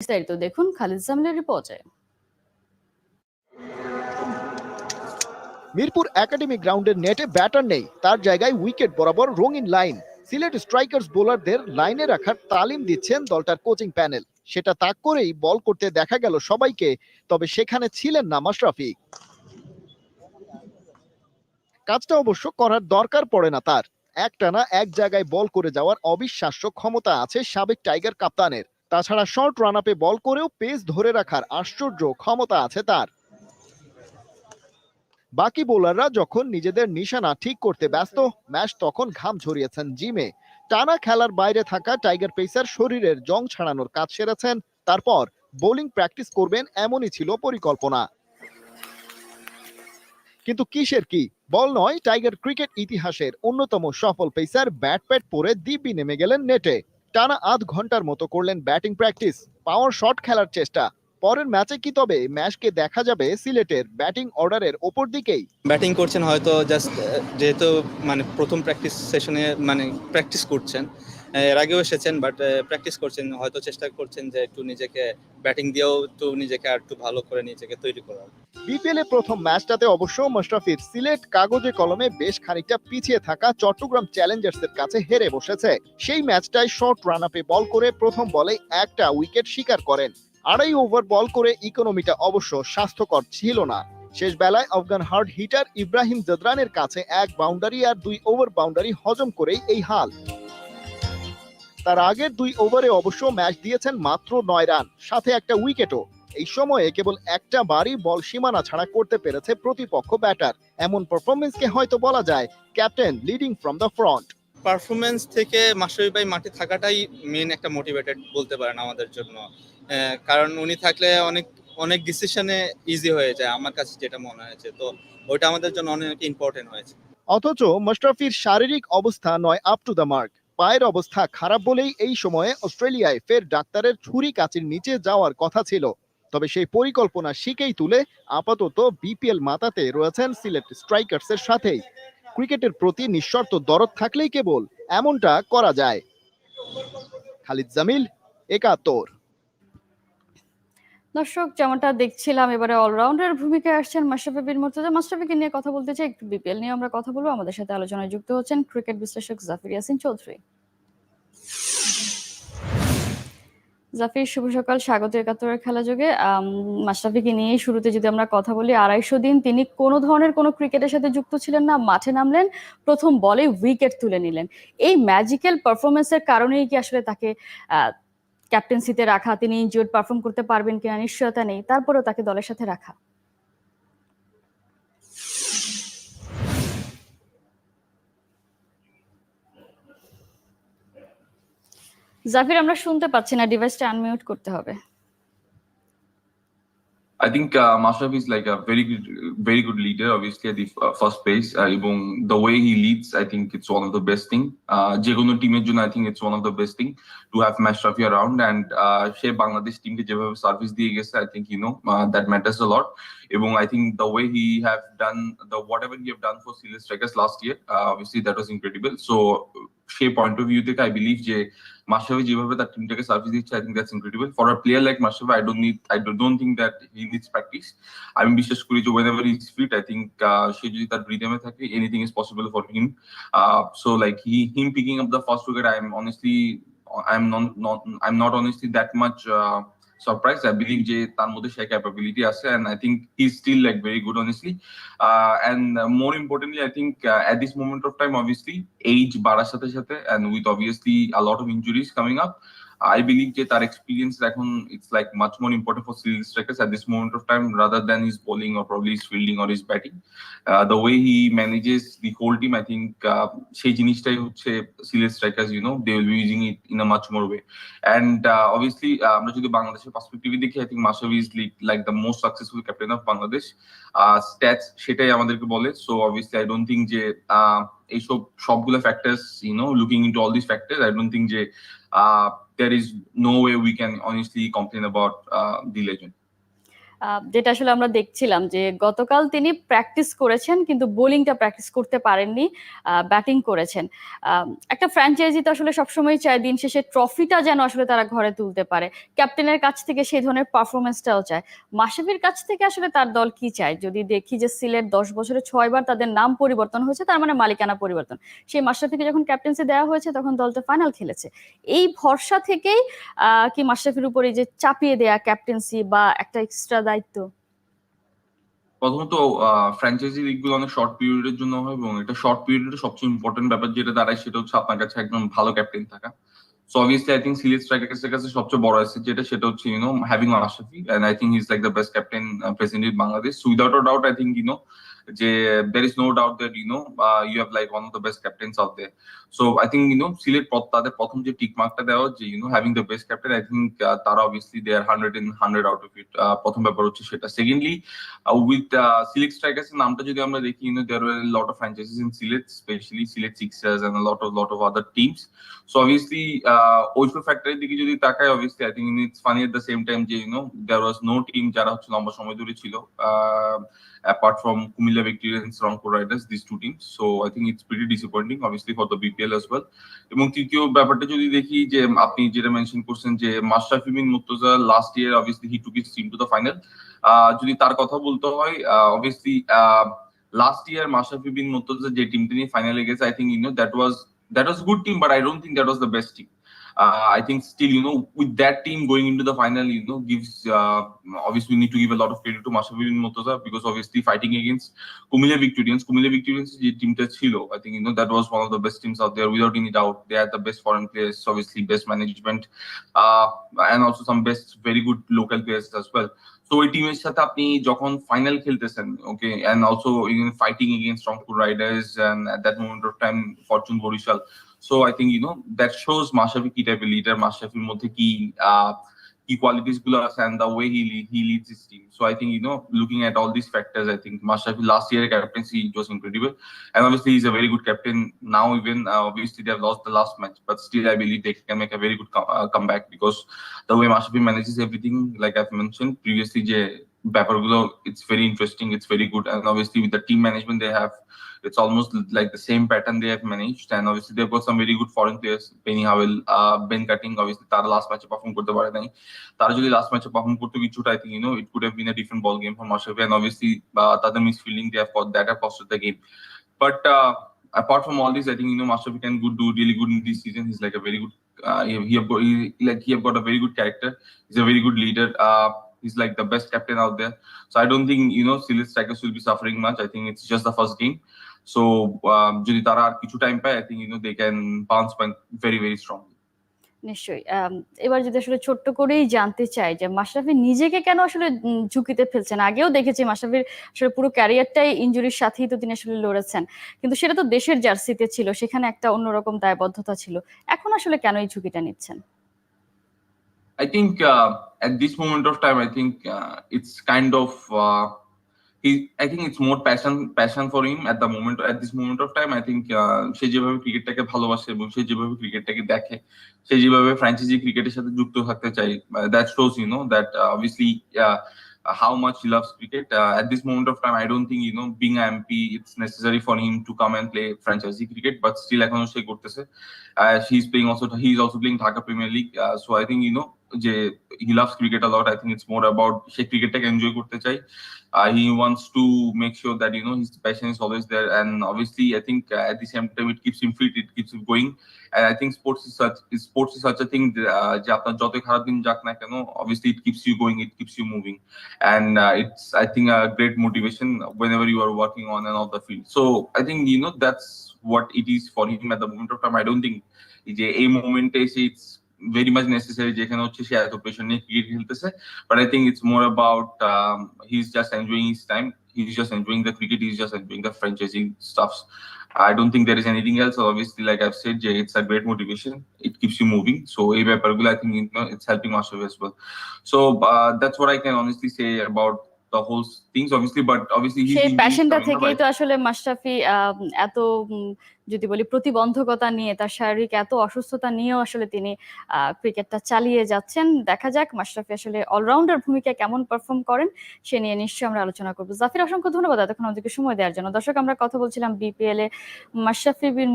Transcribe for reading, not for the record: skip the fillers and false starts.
বিস্তারিত দেখুন খালিদ জামিলের রিপোর্টে। মিরপুর একাডেমি গ্রাউন্ডের নেটে ব্যাটার নেই, তার জায়গায় উইকেট বরাবর রঙিন লাইন। সিলেট স্ট্রাইকার্স বোলারদের লাইনে রাখার তালিম দিচ্ছেন দলটার কোচিং প্যানেল। সেটা তাক করেই বল করতে দেখা গেল সবাইকে, তবে সেখানে ছিলেন না মাশরাফি। কাজটা অবশ্য করার দরকার পড়ে না তার। একটানা এক জায়গায় বল করে যাওয়ার অবিশ্বাস্য ক্ষমতা আছে সাবেক টাইগার কাপ্তানের। তাছাড়া শর্ট রান আপে বল করেও পেস ধরে রাখার আশ্চর্য ক্ষমতা আছে তার। বাকি বোলাররা যখন নিজেদের নিশানা ঠিক করতে ব্যস্ত, ম্যাচ তখন ঘাম ঝরিয়েছেন জিমে। টানা খেলার বাইরে থাকা টাইগার পেসার শরীরের জং ছাড়ানোর কাজ সেরেছেন, তারপর বোলিং প্র্যাকটিস করবেন এমনই ছিল পরিকল্পনা। কিন্তু কিসের কি, বল নয়, টাইগার ক্রিকেট ইতিহাসের অন্যতম সফল পেসার ব্যাট প্যাট পরে দিব্যি নেমে গেলেন নেটে। টানা আধ ঘন্টার মতো করলেন ব্যাটিং প্র্যাকটিস, পাওয়ার শট খেলার চেষ্টা। পরের ম্যাচে কি তবে ম্যাচকে দেখা যাবে সিলেটের ব্যাটিং অর্ডারের ওপর দিকেই? ব্যাটিং করছেন হয়তো জাস্ট যেহেতু মানে প্রথম প্র্যাকটিস সেশনে মানে প্র্যাকটিস করছেন, এর আগেও এসেছেন, বাট প্র্যাকটিস করছেন, হয়তো চেষ্টা করছেন যে একটু নিজেকে ব্যাটিং দিয়েও একটু নিজেকে আর একটু ভালো করে নিজেকে তৈরি করার। বিপিএল এ প্রথম ম্যাচটাতে অবশ্য মাশরাফির সিলেট কাগজে কলমে বেশ খানিকটা পিছিয়ে থাকা চট্টগ্রাম চ্যালেঞ্জার্সের কাছে হেরে বসেছে। সেই ম্যাচটায় শর্ট রান আপে বল করে প্রথম বলে একটা উইকেট শিকার করেন। 2.5 ওভার বল করে ইকোনমিটা অবশ্য স্বাস্থ্যকর ছিল না। শেষ বেলায় আফগান হার্ড হিটার ইব্রাহিম জদরানের কাছে এক বাউন্ডারি আর 2 ওভার বাউন্ডারি হজম করেই এই হাল। তার আগের 2 ওভারে অবশ্য ম্যাচ দিয়েছেন মাত্র 9 রান, সাথে একটা উইকেটও। এই সময়ে কেবল একটা বারই বল সীমানা ছাড়া করতে পেরেছে প্রতিপক্ষ ব্যাটার। এমন পারফরমেন্সকে হয়তো বলা যায় captain leading from the front. Performance থেকে মাশরাফি ভাই মাঠে থাকাটাই মেন একটা মোটিভেটেড বলতে পারেন আমাদের জন্য, কারণ উনি থাকলে অনেক অনেক ডিসিশনে ইজি হয়ে যায় আমার কাছে যেটা মনে হয়েছে, তো ওইটা আমাদের জন্য অনেক ইম্পর্টেন্ট হয়েছে। অথচ মাশরাফির শারীরিক অবস্থা নয় আপ টু দ্য মার্ক। পায়ের অবস্থা খারাপ বলেই এই সময়ে অস্ট্রেলিয়ায় ফের ডাক্তারের ছুরি কাচির নিচে যাওয়ার কথা ছিল। তবে সেই পরিকল্পনা শিখেই তুলে আপাতত বিপিএল মাতাতে রয়েছেন সিলেট স্ট্রাইকার্সের সাথেই। ক্রিকেটের প্রতি নিঃশর্ত দরদ থাকলেই কেবল এমনটা করা যায়। খালিদ জামিল, ৭১। দর্শক, যেমনটা দেখছিলাম এবারে অলরাউন্ডার ভূমিকায় আসছেন মাশরাফি বিন মুর্তজা। মাশরাফিকে নিয়ে কথা বলতে চাই, একটু বিপিএল নিয়ে আমরা কথা বলবো। আমাদের সাথে আলোচনায় যুক্ত হচ্ছেন ক্রিকেট বিশ্লেষক জাফর ইয়াসিন চৌধুরী। জাফির, শুভ সকাল, স্বাগত ৭১-এর খেলা যোগে। মাশরাফিকে নিয়ে শুরুতে যদি আমরা কথা বলি, ২৫০ দিন তিনি কোনো ধরনের কোনো ক্রিকেটের সাথে যুক্ত ছিলেন না, মাঠে নামলেন, প্রথম বলে উইকেট তুলে নিলেন। এই ম্যাজিক্যাল পারফরমেন্সের কারণেই কি আসলে তাকে ক্যাপ্টেন্সিতে রাখা? তিনি ইনজিওর্ড পারফর্ম করতে পারবেন কিনা নিশ্চয়তা নেই, তারপরেও তাকে দলের সাথে রাখা। জাফির, আমরা শুনতে পাচ্ছি না, ডিভাইসটা আনমিউট করতে হবে। I think Mashrafe is like a very good leader. Obviously, at the first place, the way he leads, I think it's one of the best thing. Jekono teamer jonno, I think it's one of the best thing to have Mashrafe around, and she Bangladesh team ke jeভাবে service diye geche, I think that matters a lot. এবং I think the way he have done whatever he have done for Silas Strikers last year, obviously that was incredible. So সেই point of view থেকে I believe যে Mashrafe যেভাবে তার টিমটাকে service দিচ্ছে, I think that's incredible. For a player like Mashrafe, I don't think that he needs practice. আমি বিশ্বাস করি যে whenever he's fit, I think সে যদি তার rhythm-এ থাকে, anything is possible for him. So like him picking up the first wicket, I'm not honestly that much surprised. I believe যে তার মধ্যে সেই capability আছে, and I think he's still like very good honestly. And more importantly, I think at this moment of time, obviously age বাড়ার সাথে সাথে, and with obviously a lot of injuries coming up, I believe যে তার experience এখন it's like much more important for Silas Strikers at this moment of time rather than his bowling or probably his fielding or his batting. The way he manages the whole team, I think সেই জিনিসটাই হচ্ছে Silas Strikers, they will be using it in a much more way. And obviously আমরা যদি বাংলাদেশের পার্সপেক্টিভে দেখি, I think Mashrafe is like the most successful captain of Bangladesh. Stats সেটাই আমাদেরকে বলে. So obviously I don't think যে এইসব সবগুলো factors, looking into all these factors, I don't think যে there is no way we can honestly complain about the legend. যেটা আসলে আমরা দেখছিলাম যে গতকাল তিনি প্র্যাকটিস করেছেন কিন্তু বোলিংটা প্র্যাকটিস করতে পারেননি, ব্যাটিং করেছেন। একটা ফ্র্যাঞ্চাইজি তো আসলে সবসময় চায় দিন শেষে ট্রফিটা যেন আসলে তারা ঘরে তুলতে পারে, ক্যাপ্টেনের কাছ থেকে সেই ধরনের পারফরমেন্সটাও চায়। মাশরাফির কাছ থেকে আসলে তার দল কি চায়? যদি দেখি যে সিলেট 10 বছরে 6বার তাদের নাম পরিবর্তন হয়েছে, তার মানে মালিকানা পরিবর্তন। সেই মাশরাফিকে যখন ক্যাপ্টেন্সি দেওয়া হয়েছে তখন দলটা ফাইনাল খেলেছে। এই ভরসা থেকেই কি মাশরাফির উপর এই যে চাপিয়ে দেয়া ক্যাপ্টেন্সি বা একটা এক্সট্রা দায়িত্ব? প্রথমত ফ্র্যাঞ্চাইজি লিগ গুলো অনেক শর্ট পিরিয়ডের জন্য হয়, এবং এটা শর্ট পিরিয়ডের সবচেয়ে ইম্পর্টেন্ট ব্যাপার যেটা দাঁড়ায় সেটা হচ্ছে আপনার কাছে একজন ভালো ক্যাপ্টেন থাকা। So obviously I think Sylhet স্ট্রাইকার্সের কাছে সবচেয়ে বড় অ্যাসেট সেটা হচ্ছে having Mashrafe, and I think he is like the best captain present in Bangladesh. So without a doubt I think যে there is no doubt that you have like one of the best captains out there. So I think Sylhet তাদের প্রথম যে tick মার্কটা দেওয়া যে having the best captain, I think তারা obviously they are 100 in 100 out of it. প্রথম ব্যাপার হচ্ছে সেটা। সেকেন্ডলি with সিলেট স্ট্রাইকার্স এর নামটা যদি আমরা দেখি, there were a lot of franchises in Silet, especially Silet Sixers and a lot of other teams. So obviously ওইসব ফ্যাক্টরের দিকে যদি তাকাই, obviously I think it's funny at the same time যে there was no team যারা হচ্ছে লম্বা সময় ধরে ছিল, apart from Kumilla Victorians, Rangpur Riders, these two teams. So I think it's pretty disappointing, obviously, for the BPL as well. এবং তৃতীয় ব্যাপারটা যদি দেখি যে আপনি যেটা মেনশন করছেন যে Mashrafe bin Mortaza last year obviously he took his team to the final. যদি তার কথা বলতে হয়, obviously last year Mashrafe bin Mortaza যে টিমটা নিয়ে ফাইনালে গেছে, I think that was a good team, but I don't think that was the best team. I think still, with that team going into the final, gives obviously we need to give a lot of credit to Mashrafe bin Mortaza, because obviously fighting against Kumilla Victorians, the team that chilo, I think that was one of the best teams out there without any doubt. They had the best foreign players, obviously best management, and also some best very good local players as well. So ওই টিমের সাথে আপনি যখন final খেলতেছেন, okay, and also fighting against Rangpur Riders and at that moment of time Fortune Borishal. So I think that shows Mashrafi কি টাইপের leader, মাশরাফির মধ্যে কি qualities গুলো আছে, and the way he leads his team. So I think looking at all these factors, I think Mashrafi last year captaincy was incredible, and obviously he's a very good captain now. Even obviously they have lost the last match, but still I believe they can make a very good comeback, because the way Mashrafi manages everything, like I've mentioned previously, ব্যাপারগুলো it's very interesting, it's very good, and obviously with the team management they have, it's almost like the same pattern they have managed, and obviously they've got some very good foreign players, Penny Howell, Ben Cutting, obviously তারা last ম্যাচে perform করতে পারে নাই। তারা যদি last ম্যাচে perform করতে কিছুটা, I think it could have been a different ball game for Mashrafe, and obviously তাদের misfielding they have got that have costed the game. But apart from all this, I think Mashrafe can do really good in this season. He's like a very good he have got a very good character. He's a very good leader. He's like the best captain out there. So I don't think Silet strikers will be suffering much. I think it's just the first game. So যদি তারা আর কিছু time পায়, I think they can bounce back very very strongly. নিশ্চয়ই। এবার যদি আসলে ছোট্ট করেই জানতে চাই যে মাশরাফি নিজেকে কেন আসলে ঝুঁকিতে ফেলছেন? আগেও দেখেছি মাশরাফির আসলে পুরো ক্যারিয়ারটাই ইনজুরির সাথেই তো তিনি আসলে লড়েছেন, কিন্তু সেটা তো দেশের জার্সিতে ছিল, সেখানে একটা অন্যরকম দায়বদ্ধতা ছিল। এখন আসলে কেন এই ঝুঁকিটা নিচ্ছেন? I think at this moment of time, I think it's kind of I think it's more passion for him at this moment of time. I think সে যেভাবে ক্রিকেটটাকে ভালোবাসে এবং সে যেভাবে ক্রিকেটটাকে দেখে, সে যেভাবে ফ্র্যাঞ্চাইজি ক্রিকেটের সাথে যুক্ত থাকতে চাই, that shows that obviously how much he loves cricket. At this moment of time, I don't think being an MP it's necessary for him to come and play franchisee cricket, but still এখনো সে করতেছে। he's also playing Dhaka Premier League, so I think যে he loves cricket a lot. I think it's more about সে ক্রিকেটটাকে enjoy করতে চাই। He wants to make sure that his passion is always there, and obviously I think at the same time it keeps him fit, it keeps him going, and I think sports is such a thing যে আপনার যতই খারাপ দিন যাক না কেন, obviously it keeps you going, it keeps you moving, and it's I think a great motivation whenever you are working on and off the field. So I think that's what it is for him at the moment of time. I don't think যে এই মোমেন্টে it's very much necessary যেখানে হচ্ছে সে এত pressure নিয়ে cricket খেলতেছে, but I think it's more about he's just enjoying his time, he's just enjoying the cricket, he's just enjoying the franchising stuffs. I don't think there is anything else. So obviously, like I've said, it's a great motivation, it keeps you moving. So এই ব্যাপারগুলো I think it's helping Mashrafe as well. So that's what I can honestly say about the whole things, obviously. But obviously, his সেই injury is প্যাশনটা coming up. থেকেই তো আসলে মাশরাফি এত যদি বলি প্রতিবন্ধকতা নিয়ে, তার শারীরিক এত অসুস্থতা নিয়েও আসলে তিনি ক্রিকেটটা চালিয়ে যাচ্ছেন। দেখা যাক মাশরাফি আসলে অলরাউন্ডার ভূমিকায় কেমন পারফর্ম করেন, সে নিয়ে নিশ্চয়ই আমরা আলোচনা করবো। জাফির, অসংখ্য ধন্যবাদ এতক্ষণ আমাদেরকে সময় দেওয়ার জন্য। দর্শক, আমরা কথা বলছিলাম বিপিএল এ মাশরাফি বিন